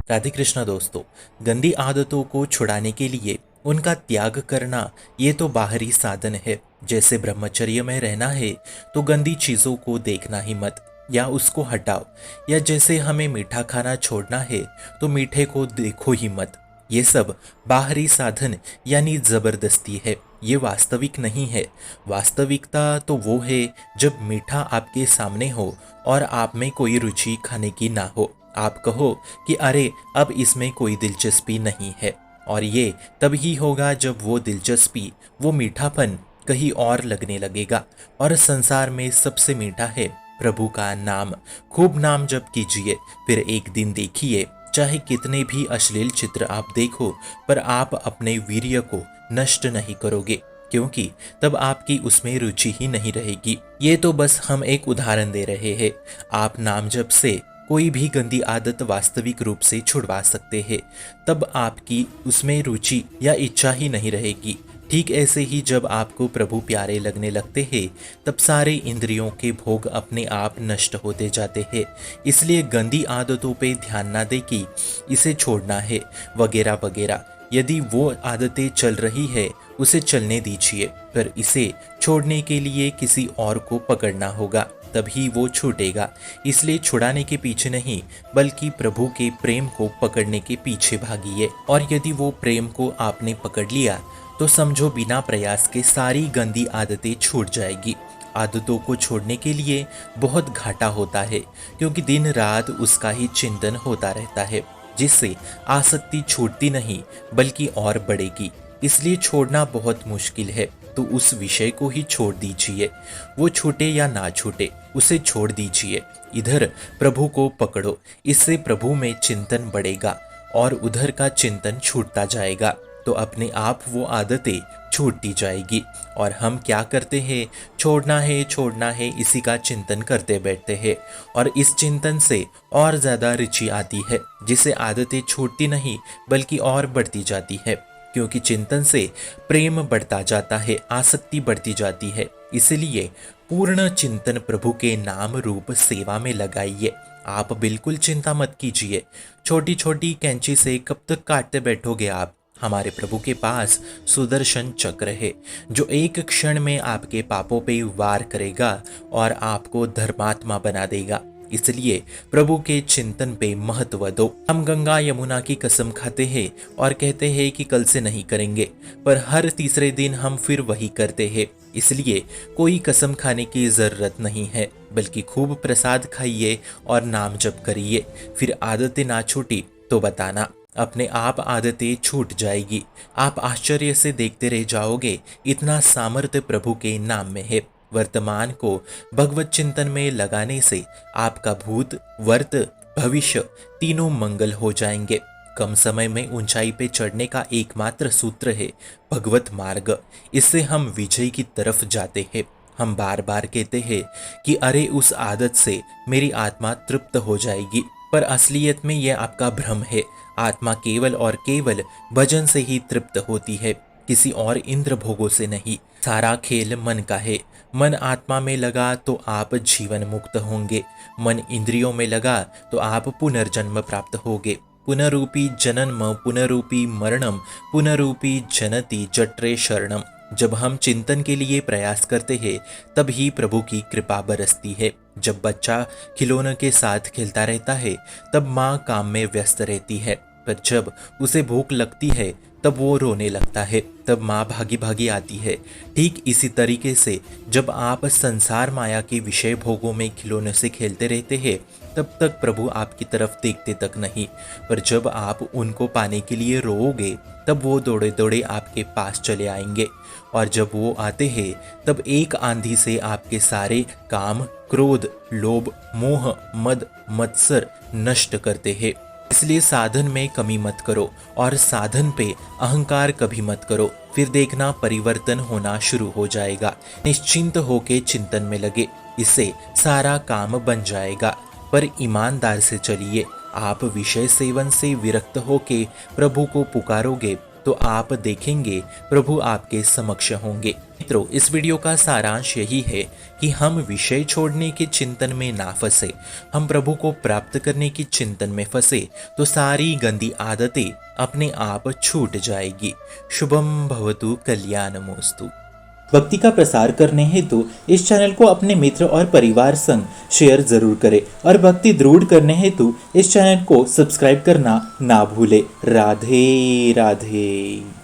राधे कृष्णा दोस्तों। गंदी आदतों को छुड़ाने के लिए उनका त्याग करना ये तो बाहरी साधन है। जैसे ब्रह्मचर्य में रहना है तो गंदी चीज़ों को देखना ही मत या उसको हटाओ, या जैसे हमें मीठा खाना छोड़ना है तो मीठे को देखो ही मत। ये सब बाहरी साधन यानी जबरदस्ती है, ये वास्तविक नहीं है। वास्तविकता तो वो है जब मीठा आपके सामने हो और आप में कोई रुचि खाने की ना हो। आप कहो कि अरे अब इसमें कोई दिलचस्पी नहीं है, और ये तभी होगा जब वो दिलचस्पी, वो मीठापन कहीं और लगने लगेगा। और संसार में सबसे मीठा है प्रभु का नाम। खूब नाम जप कीजिए, फिर एक दिन देखिए, चाहे कितने भी अश्लील चित्र आप देखो, पर आप अपने वीर्य को नष्ट नहीं करोगे, क्योंकि तब आपकी उसमें रुचि ही नहीं रहेगी। ये तो बस हम एक उदाहरण दे रहे हैं। आप नाम जप से कोई भी गंदी आदत वास्तविक रूप से छुड़वा सकते हैं, तब आपकी उसमें रुचि या इच्छा ही नहीं रहेगी। ठीक ऐसे ही जब आपको प्रभु प्यारे लगने लगते हैं, तब सारे इंद्रियों के भोग अपने आप नष्ट होते जाते हैं। इसलिए गंदी आदतों पे ध्यान ना दे कि इसे छोड़ना है वगैरह वगैरह। यदि वो आदतें चल रही है उसे चलने दीजिए, पर इसे छोड़ने के लिए किसी और को पकड़ना होगा, तभी वो छूटेगा। इसलिए छुड़ाने के पीछे नहीं, बल्कि प्रभु के प्रेम को पकड़ने के पीछे भागिए। और यदि वो प्रेम को आपने पकड़ लिया तो समझो बिना प्रयास के सारी गंदी आदतें छूट जाएगी। आदतों को छोड़ने के लिए बहुत घाटा होता है, क्योंकि दिन रात उसका ही चिंतन होता रहता है, जिससे आसक्ति छूटती नहीं बल्कि और बढ़ेगी। इसलिए छोड़ना बहुत मुश्किल है, तो उस विषय को ही छोड़ दीजिए। वो छूटे या ना छूटे, उसे छोड़ दीजिए। इधर प्रभु को पकड़ो, इससे प्रभु में चिंतन बढ़ेगा और उधर का चिंतन छूटता जाएगा, तो अपने आप वो आदतें छूटती जाएगी। और हम क्या करते हैं, छोड़ना है इसी का चिंतन करते बैठते हैं, और इस चिंतन से और ज़्यादा रुचि आती है, जिससे आदतें छूटती नहीं बल्कि और बढ़ती जाती है। क्योंकि चिंतन से प्रेम बढ़ता जाता है, आसक्ति बढ़ती जाती है। इसलिए पूर्ण चिंतन प्रभु के नाम रूप सेवा में लगाइए। आप बिल्कुल चिंता मत कीजिए। छोटी छोटी कैंची से कब तक काटते बैठोगे आप? हमारे प्रभु के पास सुदर्शन चक्र है, जो एक क्षण में आपके पापों पे वार करेगा और आपको धर्मात्मा बना देगा। इसलिए प्रभु के चिंतन पे महत्व दो। हम गंगा यमुना की कसम खाते हैं और कहते हैं कि कल से नहीं करेंगे, पर हर तीसरे दिन हम फिर वही करते हैं। इसलिए कोई कसम खाने की जरूरत नहीं है, बल्कि खूब प्रसाद खाइए और नाम जप करिए। फिर आदतें ना छूटी तो बताना, अपने आप आदतें छूट जाएगी। आप आश्चर्य से देखते रह जाओगे, इतना सामर्थ्य प्रभु के नाम में है। वर्तमान को भगवत चिंतन में लगाने से आपका भूत, वर्त, भविष्य तीनों मंगल हो जाएंगे। कम समय में ऊंचाई पे चढ़ने का एकमात्र सूत्र है भगवत मार्ग। इससे हम विजय की तरफ जाते हैं। हम बार बार कहते हैं कि अरे उस आदत से मेरी आत्मा तृप्त हो जाएगी, पर असलियत में यह आपका भ्रम है। आत्मा केवल और केवल भजन से ही तृप्त होती है, किसी और इंद्र भोगों से नहीं। सारा खेल मन का है। मन आत्मा में लगा तो आप जीवन मुक्त होंगे, मन इंद्रियों में लगा तो आप पुनर्जन्म प्राप्त होगे। पुनरूपी जननम पुनरूपी मरणम पुनरूपी जनति जट्रे शरणम। जब हम चिंतन के लिए प्रयास करते हैं, तब ही प्रभु की कृपा बरसती है। जब बच्चा खिलौनों के साथ खेलता रहता है, तब माँ काम में व्यस्त रहती है, पर जब उसे भूख लगती है तब वो रोने लगता है, तब माँ भागी भागी आती है। ठीक इसी तरीके से जब आप संसार माया के विषय भोगों में खिलौनों से खेलते रहते हैं, तब तक प्रभु आपकी तरफ देखते तक नहीं, पर जब आप उनको पाने के लिए रोओगे, तब वो दौड़े दौड़े आपके पास चले आएंगे। और जब वो आते हैं, तब एक आंधी से आपके सारे काम, क्रोध, लोभ, मोह, मद, मत्सर नष्ट करते हैं। इसलिए साधन में कमी मत करो और साधन पे अहंकार कभी मत करो, फिर देखना परिवर्तन होना शुरू हो जाएगा। निश्चिंत होके चिंतन में लगे, इससे सारा काम बन जाएगा। पर ईमानदार से चलिए। आप विषय सेवन से विरक्त होके प्रभु को पुकारोगे तो आप देखेंगे प्रभु आपके समक्ष होंगे। मित्रों, इस वीडियो का सारांश यही है कि हम विषय छोड़ने के चिंतन में ना फंसे। हम प्रभु को प्राप्त करने की चिंतन में फंसे तो सारी गंदी आदतें अपने आप छूट जाएगी। शुभम भवतु कल्याणमोस्तु। भक्ति का प्रसार करने हेतु इस चैनल को अपने मित्र और परिवार संग शेयर जरूर करें और भक्ति दृढ़ करने हेतु इस चैनल को सब्सक्राइब करना ना भूले। राधे राधे।